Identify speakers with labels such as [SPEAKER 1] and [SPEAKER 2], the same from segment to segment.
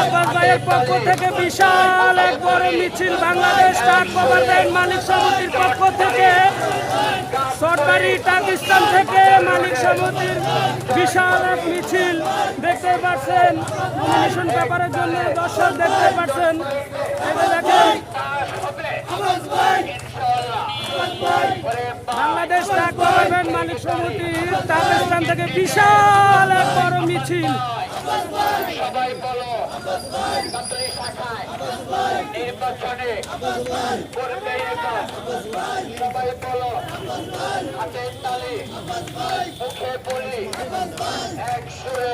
[SPEAKER 1] আব্বাস ভাইয়ের পক্ষ থেকে বিশাল এক বড় মিছিল বাংলাদেশ ট্রাক গভর্নমেন্ট মালিক সমিতির পক্ষ থেকে সরকারি ট্রাক স্ট্যান্ড থেকে মালিক সমিতির বিশাল এক মিছিল দেখতে পাচ্ছেন। নমিনেশন পেপারের জন্য দর্শক দেখতে পাচ্ছেন। দেখেন বাংলাদেশ ট্রাক গভর্নমেন্ট মালিক সমিতির ট্রাক স্ট্যান্ড থেকে বিশাল এক বড় মিছিল।
[SPEAKER 2] সবাই বলো নির্বাচনে সবাই বলো হাতের তালি মুখে বলি এক সুরে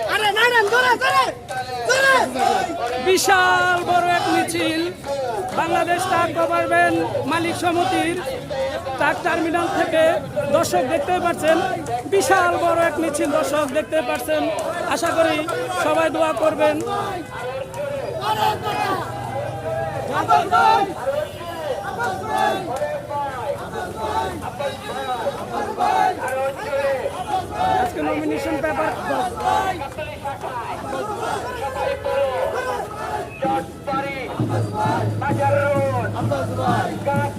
[SPEAKER 1] বিশাল বড় এক মিছিল বাংলাদেশ ট্রাক গভর্নমেন্ট মালিক সমিতির ট্রাক টার্মিনাল থেকে দর্শক দেখতে পাচ্ছেন। বিশাল বড় এক মিছিল দর্শক দেখতে পাচ্ছেন। আশা করি সবাই দোয়া করবেন। আজকে নমিনেশন পেপার
[SPEAKER 2] বাজার রোড গাছ